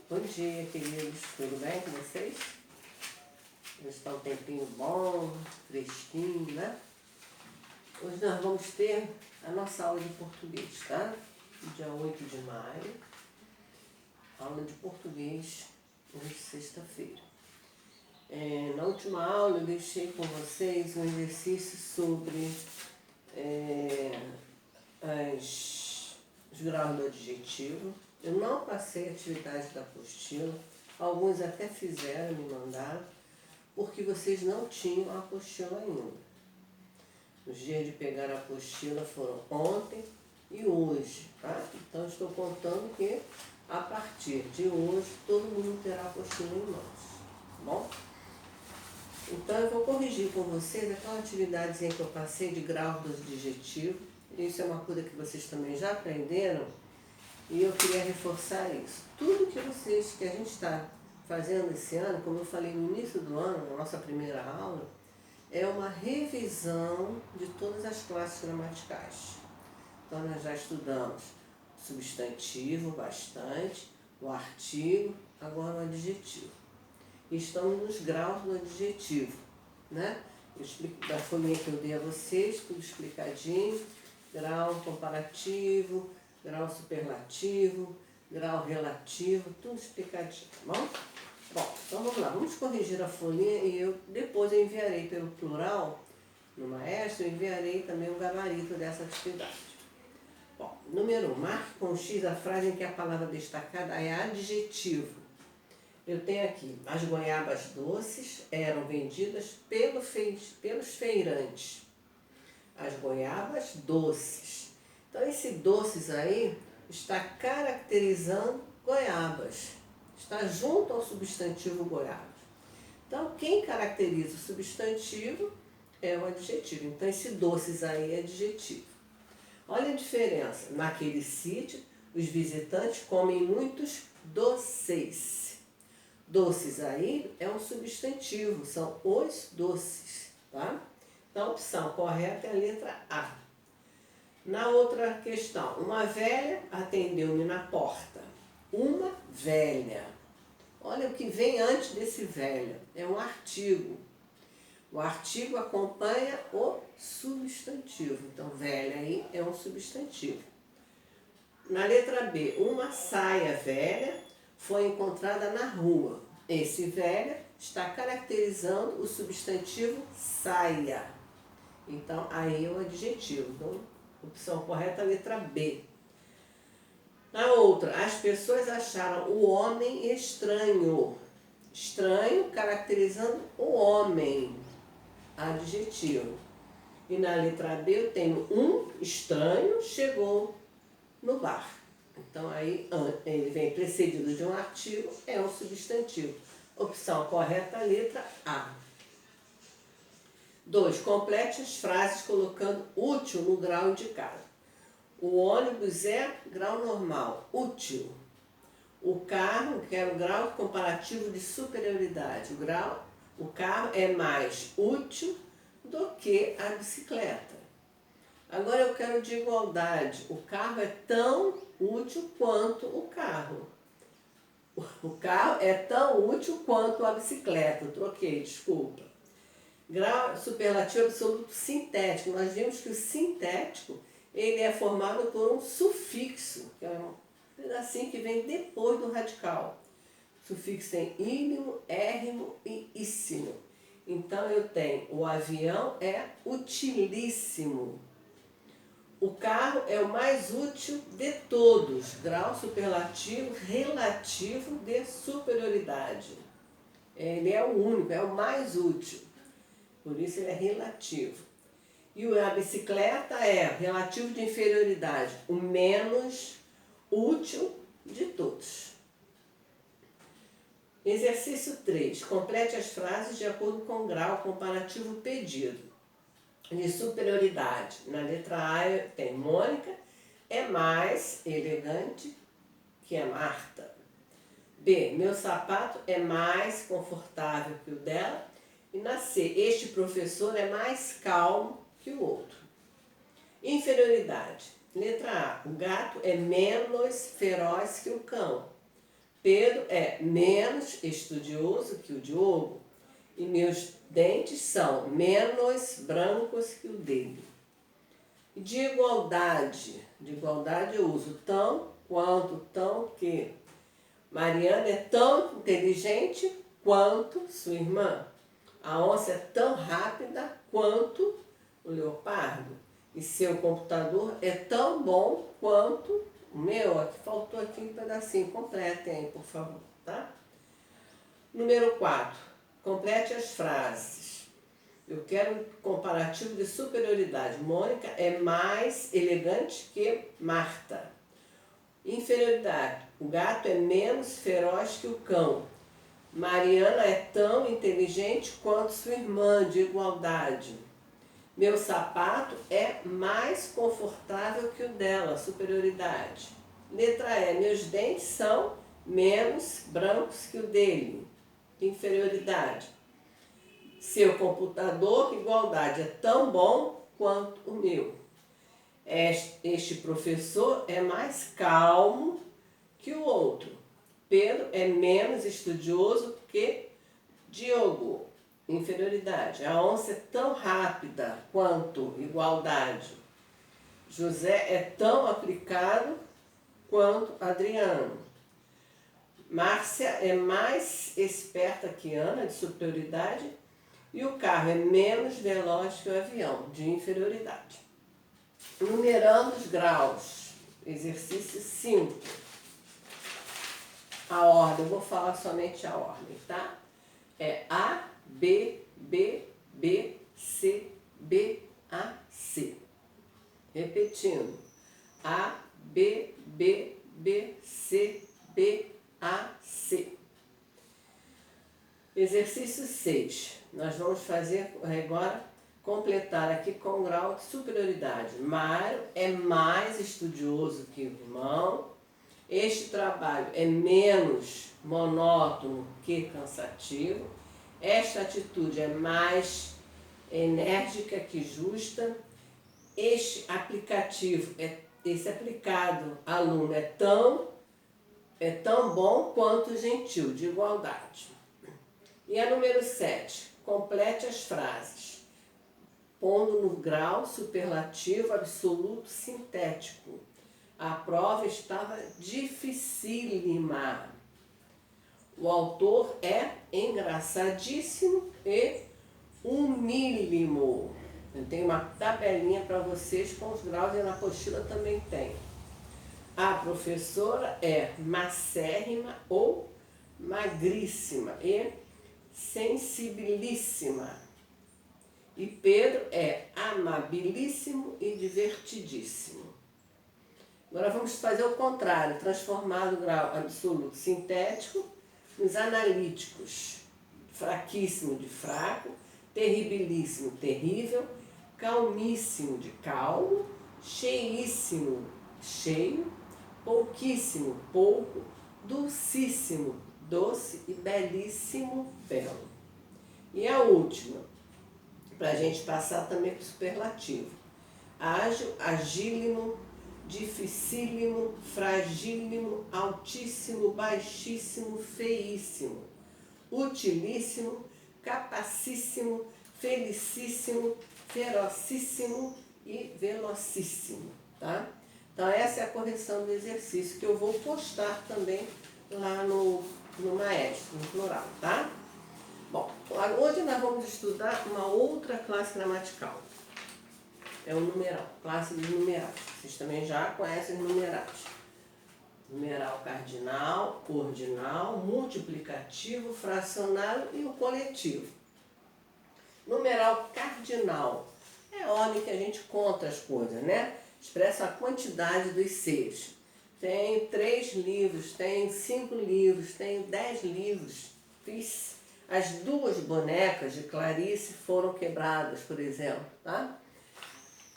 Bom dia, queridos. Tudo bem com vocês? Hoje está um tempinho bom, fresquinho, né? Hoje nós vamos ter a nossa aula de português, tá? Dia 8 de maio. Aula de português, hoje sexta-feira. Na última aula eu deixei com vocês um exercício sobre os graus do adjetivo. Eu não passei a atividade da apostila, alguns até fizeram, me mandaram, porque vocês não tinham a apostila ainda. Os dias de pegar a apostila foram ontem e hoje, tá? Então estou contando que a partir de hoje todo mundo terá a apostila em mãos, tá bom? Então eu vou corrigir com vocês aquela atividadezinha que eu passei de grau do adjetivo. Isso é uma coisa que vocês também já aprenderam. E eu queria reforçar isso. Tudo que a gente está fazendo esse ano, como eu falei no início do ano, na nossa primeira aula, é uma revisão de todas as classes gramaticais. Então nós já estudamos o substantivo bastante, o artigo, agora o adjetivo. E estamos nos graus do adjetivo, né? Da folhinha que eu dei a vocês, tudo explicadinho, grau comparativo, grau superlativo, grau relativo, tudo explicadinho, tá bom? Bom, então vamos lá, vamos corrigir a folhinha e depois eu enviarei pelo plural, no maestro, eu enviarei também um gabarito dessa atividade. Bom, número 1, marque com X a frase em que a palavra destacada é adjetivo. Eu tenho aqui, as goiabas doces eram vendidas pelos feirantes. As goiabas doces. Então, esse doces aí está caracterizando goiabas. Está junto ao substantivo goiabas. Então, quem caracteriza o substantivo é o adjetivo. Então, esse doces aí é adjetivo. Olha a diferença. Naquele sítio, os visitantes comem muitos doces. Doces aí é um substantivo, são os doces, tá? Então, a opção correta é a letra A. Na outra questão, uma velha atendeu-me na porta. Uma velha. Olha o que vem antes desse velha. É um artigo. O artigo acompanha o substantivo. Então, velha aí é um substantivo. Na letra B, uma saia velha foi encontrada na rua. Esse velha está caracterizando o substantivo saia. Então, aí é o adjetivo. Então, opção correta, letra B. Na outra, as pessoas acharam o homem estranho. Estranho, caracterizando o homem. Adjetivo. E na letra B eu tenho um estranho chegou no bar. Então, aí ele vem precedido de um artigo, é um substantivo. Opção correta, letra A. 2. Complete as frases colocando útil no grau indicado. O ônibus é grau normal, útil. O carro, que é o grau comparativo de superioridade. O carro é mais útil do que a bicicleta. Agora eu quero de igualdade. O carro é tão útil quanto o carro. O carro é tão útil quanto a bicicleta. Eu troquei, desculpa. Grau superlativo absoluto sintético. Nós vimos que o sintético ele é formado por um sufixo, que é um pedacinho que vem depois do radical. O sufixo tem ímimo, érrimo e íssimo. Então eu tenho o avião é utilíssimo. O carro é o mais útil de todos. Grau superlativo relativo de superioridade. Ele é o único, é o mais útil. Por isso ele é relativo. E a bicicleta é relativo de inferioridade, o menos útil de todos. Exercício 3. Complete as frases de acordo com o grau comparativo pedido. De superioridade. Na letra A tem Mônica é mais elegante que a Marta. B. Meu sapato é mais confortável que o dela. E na C. Este professor é mais calmo que o outro. Inferioridade. Letra A. O gato é menos feroz que o cão. Pedro é menos estudioso que o Diogo e meus dentes são menos brancos que o dele. De igualdade eu uso tão, quanto, tão que. Mariana é tão inteligente quanto sua irmã. A onça é tão rápida quanto o leopardo. E seu computador é tão bom quanto o meu. Aqui faltou aqui um pedacinho. Completem aí, por favor, tá? Número 4. Complete as frases. Eu quero um comparativo de superioridade. Mônica é mais elegante que Marta. Inferioridade. O gato é menos feroz que o cão. Mariana é tão inteligente quanto sua irmã, de igualdade. Meu sapato é mais confortável que o dela, superioridade. Letra E. Meus dentes são menos brancos que o dele, inferioridade. Seu computador, igualdade, é tão bom quanto o meu. Este professor é mais calmo que o outro. Pedro é menos estudioso que Diogo, inferioridade. A onça é tão rápida quanto igualdade. José é tão aplicado quanto Adriano. Márcia é mais esperta que Ana, de superioridade. E o carro é menos veloz que o avião, de inferioridade. Numerando os graus. Exercício 5. A ordem, eu vou falar somente a ordem, tá? É A, B, B, B, C, B, A, C. Repetindo. A, B, B, B, C, B, A, C. Exercício 6. Nós vamos fazer agora, completar aqui com o grau de superioridade. Mário é mais estudioso que o irmão. Este trabalho é menos monótono que cansativo. Esta atitude é mais enérgica que justa. Este aplicativo, esse aplicado aluno é tão bom quanto gentil, de igualdade. E a número 7, complete as frases, pondo no grau superlativo, absoluto, sintético. A prova estava dificílima. O autor é engraçadíssimo e humílimo. Eu tenho uma tabelinha para vocês com os graus e na apostila também tem. A professora é macérrima ou magríssima e sensibilíssima. E Pedro é amabilíssimo e divertidíssimo. Agora vamos fazer o contrário, transformar o grau absoluto sintético nos analíticos. Fraquíssimo de fraco, terribilíssimo, terrível, calmíssimo de calmo, cheíssimo, cheio, pouquíssimo, pouco, dulcíssimo, doce e belíssimo, belo. E a última, para a gente passar também para o superlativo. Ágil, agílimo, dificílimo, fragílimo, altíssimo, baixíssimo, feíssimo, utilíssimo, capacíssimo, felicíssimo, ferocíssimo e velocíssimo, tá? Então essa é a correção do exercício que eu vou postar também lá no Maestro, no plural, tá? Bom, hoje nós vamos estudar uma outra classe gramatical. É o numeral, classe de numerais. Vocês também já conhecem os numerais. Numeral cardinal, ordinal, multiplicativo, fracionário e o coletivo. Numeral cardinal é a ordem que a gente conta as coisas, né? Expressa a quantidade dos seres. Tem 3 livros, tem 5 livros, tem 10 livros. As 2 bonecas de Clarice foram quebradas, por exemplo, tá?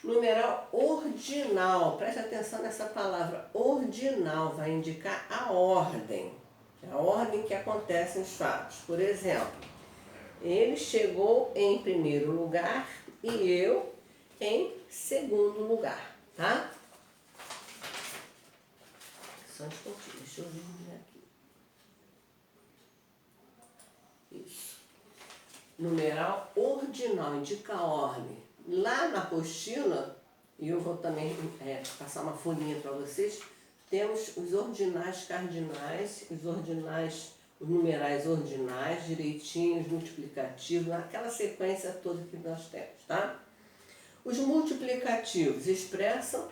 Numeral ordinal, preste atenção nessa palavra, ordinal, vai indicar a ordem que acontecem os fatos. Por exemplo, ele chegou em primeiro lugar e eu em segundo lugar, tá? Só um pouquinho, deixa eu ver aqui. numeral ordinal, indica a ordem. Lá na apostila, e eu vou também passar uma folhinha para vocês, temos os ordinais cardinais, os numerais ordinais, direitinhos, multiplicativos, aquela sequência toda que nós temos, tá? Os multiplicativos expressam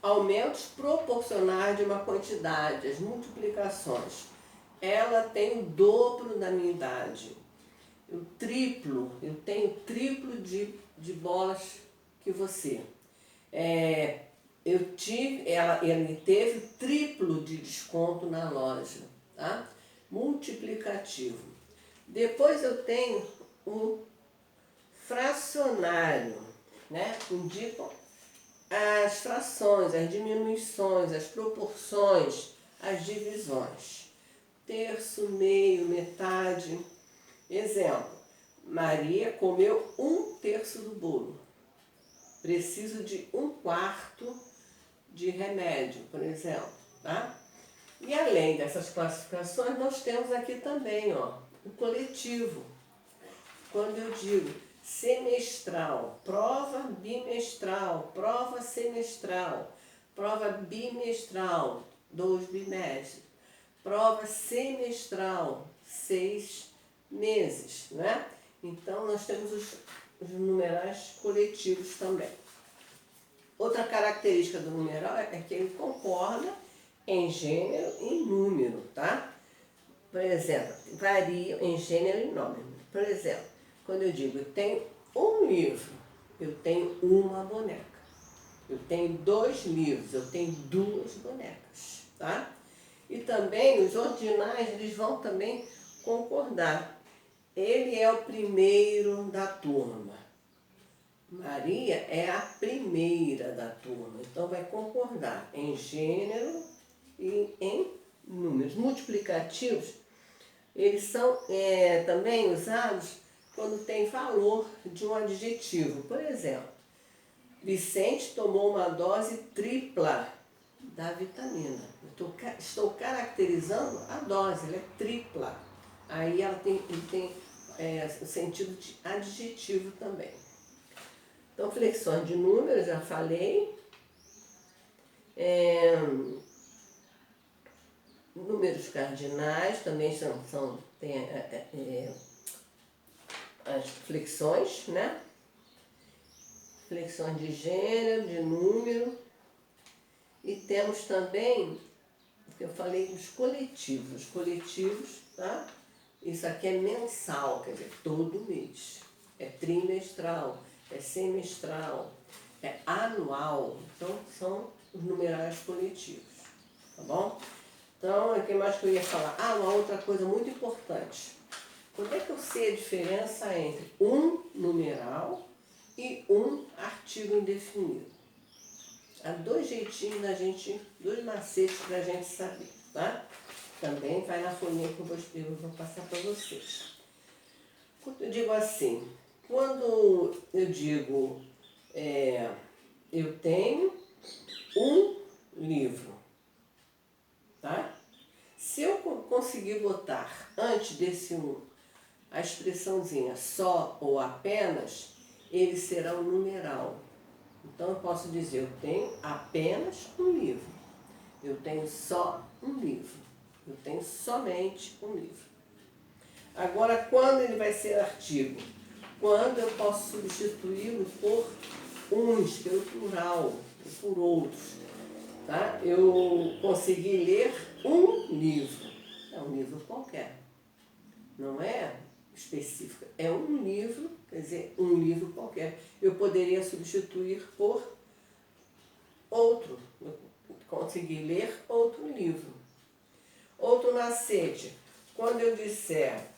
aumentos proporcionais de uma quantidade, as multiplicações. Ela tem o dobro da minha idade. Eu tenho o triplo de bolas que você. Ele teve o triplo de desconto na loja, tá? Multiplicativo. Depois eu tenho o fracionário, né? Indicam as frações, as diminuições, as proporções, as divisões. Terço, meio, metade. Exemplo, Maria comeu 1/3 do bolo. Preciso de 1/4 de remédio, por exemplo, tá? E além dessas classificações, nós temos aqui também, ó, o coletivo. Quando eu digo semestral, prova bimestral, prova semestral, prova bimestral, 2 bimestres, prova semestral, 6 meses, né? Então, nós temos os numerais coletivos também. Outra característica do numeral é que ele concorda em gênero e em número, tá? Por exemplo, varia em gênero e número. Por exemplo, quando eu digo eu tenho um livro, eu tenho uma boneca. Eu tenho 2 livros, eu tenho 2 bonecas, tá? E também os ordinais, eles vão também concordar. Ele é o primeiro da turma. Maria é a primeira da turma. Então vai concordar em gênero e em números. Multiplicativos, eles são também usados quando tem valor de um adjetivo. Por exemplo, Vicente tomou uma dose tripla da vitamina. Estou caracterizando a dose, ela é tripla. Aí ele tem o sentido de adjetivo também. Então, flexões de números, já falei. Números cardinais também tem as flexões, né? Flexões de gênero, de número. E temos também, que eu falei, os coletivos. Os coletivos, tá? Isso aqui é mensal, quer dizer, todo mês. É trimestral, é semestral, é anual. Então, são os numerais coletivos, tá bom? Então, o que mais que eu ia falar? Uma outra coisa muito importante. Quando é que eu sei a diferença entre um numeral e um artigo indefinido? Há 2 jeitinhos dois macetes para a gente saber, tá? Também vai na folhinha que eu vou passar para vocês. Quando eu digo assim, quando eu digo eu tenho um livro, tá? Se eu conseguir botar antes desse a expressãozinha só ou apenas, ele será um numeral. Então eu posso dizer, eu tenho apenas um livro. Eu tenho só um livro. Eu tenho somente um livro. Agora, quando ele vai ser artigo? Quando eu posso substituí-lo por uns, pelo plural, por outros. Tá? Eu consegui ler um livro. É um livro qualquer. Não é específico. É um livro, quer dizer, um livro qualquer. Eu poderia substituir por outro. Eu consegui ler outro livro. Outro macete. Quando eu disser,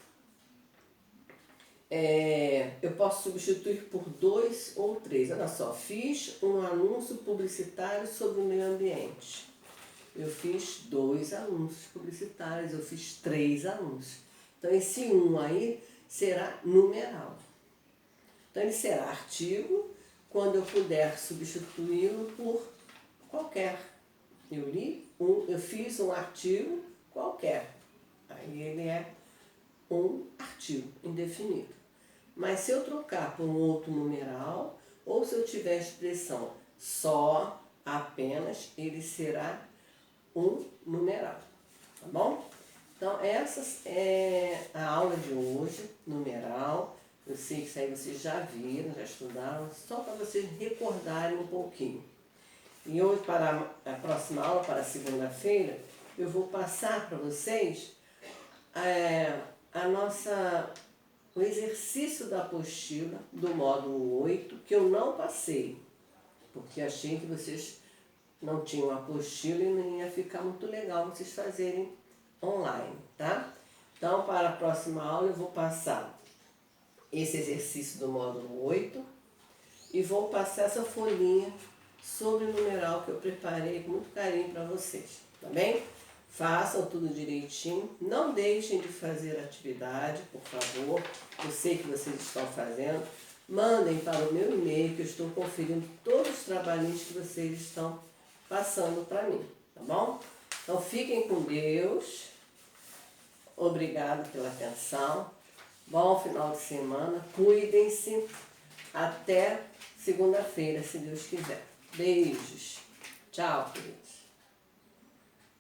eu posso substituir por 2 ou 3. Olha só, fiz um anúncio publicitário sobre o meio ambiente. Eu fiz 2 anúncios publicitários, eu fiz 3 anúncios. Então, esse 1 aí será numeral. Então, ele será artigo quando eu puder substituí-lo por qualquer. Eu fiz um artigo qualquer. Aí ele é um artigo indefinido. Mas se eu trocar por um outro numeral, ou se eu tiver a expressão só, apenas, ele será um numeral, tá bom? Então, essa é a aula de hoje, numeral. Eu sei que isso aí vocês já viram, já estudaram, só para vocês recordarem um pouquinho. E hoje, para a próxima aula, para segunda-feira, eu vou passar para vocês o exercício da apostila do módulo 8, que eu não passei, porque achei que vocês não tinham apostila e não ia ficar muito legal vocês fazerem online, tá? Então, para a próxima aula, eu vou passar esse exercício do módulo 8 e vou passar essa folhinha sobre o numeral que eu preparei com muito carinho para vocês, tá bem? Façam tudo direitinho, não deixem de fazer atividade, por favor. Eu sei que vocês estão fazendo. Mandem para o meu e-mail, que eu estou conferindo todos os trabalhinhos que vocês estão passando para mim, tá bom? Então fiquem com Deus. Obrigado pela atenção. Bom final de semana. Cuidem-se. Até segunda-feira, se Deus quiser. Beijos. Tchau, queridos.